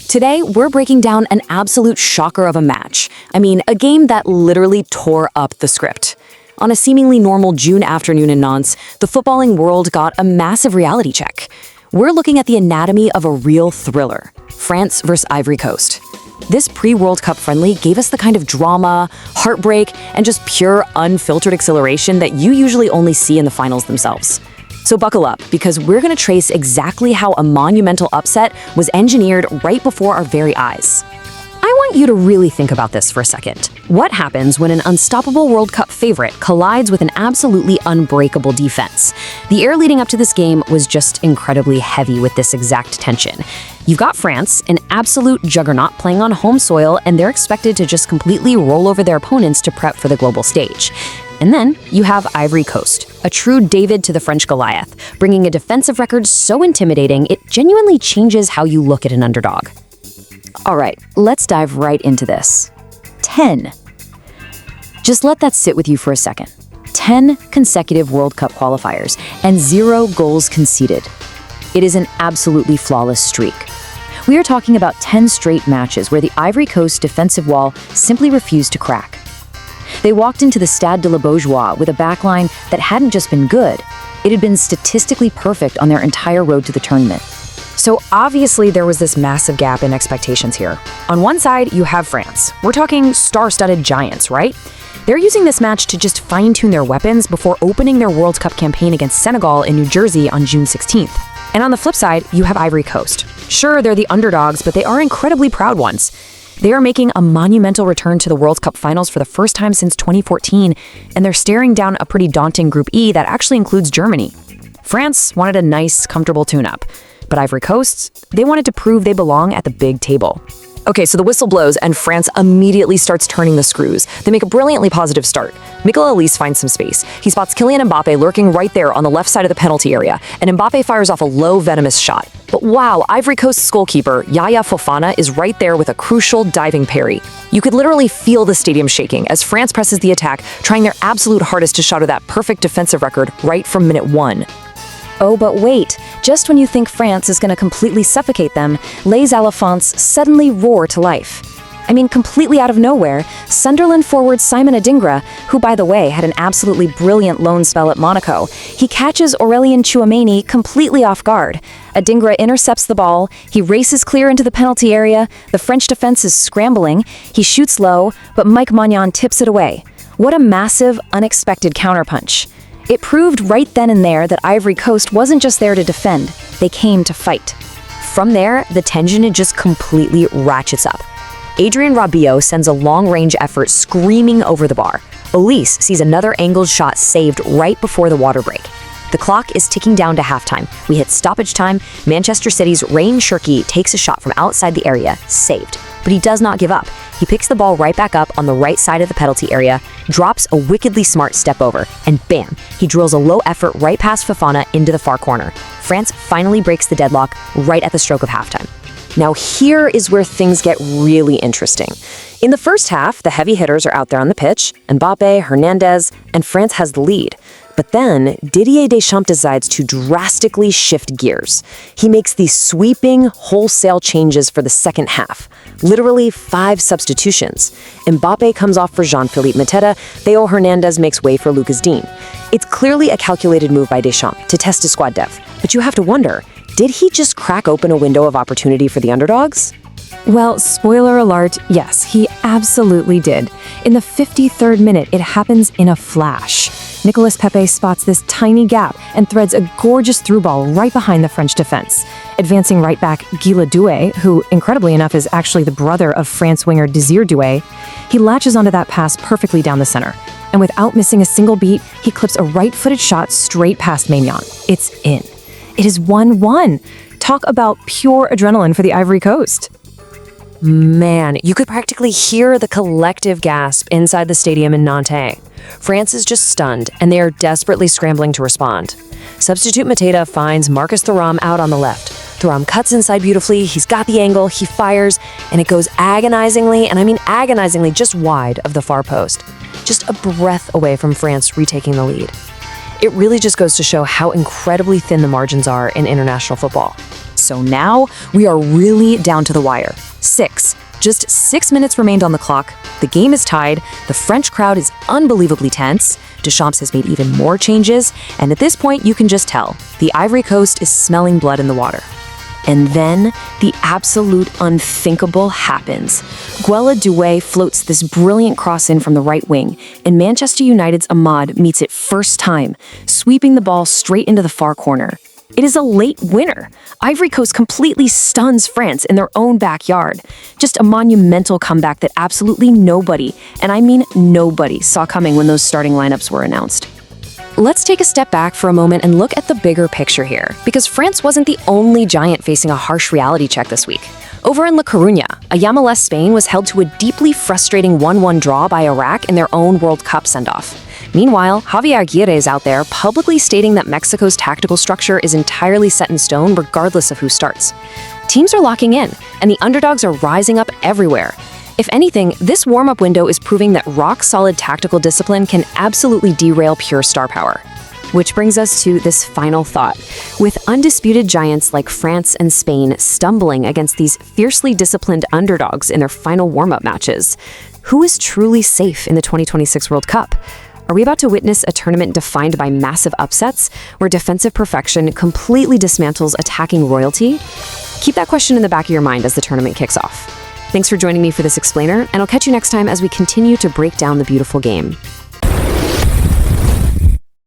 Today, we're breaking down an absolute shocker of a match. I mean, a game that literally tore up the script. On a seemingly normal June afternoon in Nantes, the footballing world got a massive reality check. We're looking at the anatomy of a real thriller, France versus Ivory Coast. This pre-World Cup friendly gave us the kind of drama, heartbreak, and just pure, unfiltered exhilaration that you usually only see in the finals themselves. So buckle up, because we're going to trace exactly how a monumental upset was engineered right before our very eyes. I want you to really think about this for a second. What happens when an unstoppable World Cup favorite collides with an absolutely unbreakable defense? The air leading up to this game was just incredibly heavy with this exact tension. You've got France, an absolute juggernaut playing on home soil, and they're expected to just completely roll over their opponents to prep for the global stage. And then you have Ivory Coast, a true David to the French Goliath, bringing a defensive record so intimidating it genuinely changes how you look at an underdog. All right, let's dive right into this. 10. Just let that sit with you for a second. 10 consecutive World Cup qualifiers and 0 goals conceded. It is an absolutely flawless streak. We are talking about 10 straight matches where the Ivory Coast defensive wall simply refused to crack. They walked into the Stade de la Beaujoire with a backline that hadn't just been good, it had been statistically perfect on their entire road to the tournament. So obviously there was this massive gap in expectations here. On one side, you have France. We're talking star-studded giants, right? They're using this match to just fine-tune their weapons before opening their World Cup campaign against Senegal in New Jersey on June 16th. And on the flip side, you have Ivory Coast. Sure, they're the underdogs, but they are incredibly proud ones. They are making a monumental return to the World Cup finals for the first time since 2014, and they're staring down a pretty daunting Group E that actually includes Germany. France wanted a nice, comfortable tune-up, but Ivory Coast, they wanted to prove they belong at the big table. Okay, so the whistle blows and France immediately starts turning the screws. They make a brilliantly positive start. Mikel Elise finds some space. He spots Kylian Mbappe lurking right there on the left side of the penalty area, and Mbappe fires off a low, venomous shot. But wow, Ivory Coast's goalkeeper, Yaya Fofana, is right there with a crucial diving parry. You could literally feel the stadium shaking as France presses the attack, trying their absolute hardest to shatter that perfect defensive record right from minute 1. Oh, but wait, just when you think France is going to completely suffocate them, Les Elephants suddenly roar to life. I mean, completely out of nowhere, Sunderland forward Simon Adingra, who by the way had an absolutely brilliant loan spell at Monaco, he catches Aurélien Tchouameni completely off guard. Adingra intercepts the ball, he races clear into the penalty area, the French defense is scrambling, he shoots low, but Mike Maignan tips it away. What a massive, unexpected counterpunch. It proved right then and there that Ivory Coast wasn't just there to defend, they came to fight. From there, the tension just completely ratchets up. Adrien Rabiot sends a long-range effort screaming over the bar. Elise sees another angled shot saved right before the water break. The clock is ticking down to halftime. We hit stoppage time. Manchester City's Rayan Cherki takes a shot from outside the area, saved. But he does not give up. He picks the ball right back up on the right side of the penalty area, drops a wickedly smart step over, and bam, he drills a low effort right past Fofana into the far corner. France finally breaks the deadlock right at the stroke of halftime. Now here is where things get really interesting. In the first half, the heavy hitters are out there on the pitch, Mbappe, Hernandez, and France has the lead. But then, Didier Deschamps decides to drastically shift gears. He makes these sweeping, wholesale changes for the second half. Literally 5 substitutions. Mbappe comes off for Jean-Philippe Mateta, Theo Hernandez makes way for Lucas Digne. It's clearly a calculated move by Deschamps to test his squad depth. But you have to wonder, did he just crack open a window of opportunity for the underdogs? Well, spoiler alert, yes, he absolutely did. In the 53rd minute, it happens in a flash. Nicolas Pepe spots this tiny gap and threads a gorgeous through ball right behind the French defense. Advancing right back Guela Doué, who, incredibly enough, is actually the brother of France winger Désiré Doué, he latches onto that pass perfectly down the center. And without missing a single beat, he clips a right-footed shot straight past Maignan. It's in. It is 1-1. Talk about pure adrenaline for the Ivory Coast. Man, you could practically hear the collective gasp inside the stadium in Nantes. France is just stunned, and they are desperately scrambling to respond. Substitute Mateta finds Marcus Thuram out on the left. Thuram cuts inside beautifully, he's got the angle, he fires, and it goes agonizingly, and I mean agonizingly, just wide of the far post. Just a breath away from France retaking the lead. It really just goes to show how incredibly thin the margins are in international football. So now we are really down to the wire. Just 6 minutes remained on the clock. The game is tied. The French crowd is unbelievably tense. Deschamps has made even more changes. And at this point, you can just tell. The Ivory Coast is smelling blood in the water. And then the absolute unthinkable happens. Guela Doué floats this brilliant cross in from the right wing, and Manchester United's Ahmad meets it first time, sweeping the ball straight into the far corner. It is a late winner. Ivory Coast completely stuns France in their own backyard. Just a monumental comeback that absolutely nobody, and I mean nobody, saw coming when those starting lineups were announced. Let's take a step back for a moment and look at the bigger picture here, because France wasn't the only giant facing a harsh reality check this week. Over in La Coruña, a Yamalés Spain was held to a deeply frustrating 1-1 draw by Iraq in their own World Cup send-off. Meanwhile, Javier Aguirre is out there publicly stating that Mexico's tactical structure is entirely set in stone regardless of who starts. Teams are locking in, and the underdogs are rising up everywhere. If anything, this warm-up window is proving that rock-solid tactical discipline can absolutely derail pure star power. Which brings us to this final thought. With undisputed giants like France and Spain stumbling against these fiercely disciplined underdogs in their final warm-up matches, who is truly safe in the 2026 World Cup? Are we about to witness a tournament defined by massive upsets, where defensive perfection completely dismantles attacking royalty? Keep that question in the back of your mind as the tournament kicks off. Thanks for joining me for this explainer, and I'll catch you next time as we continue to break down the beautiful game.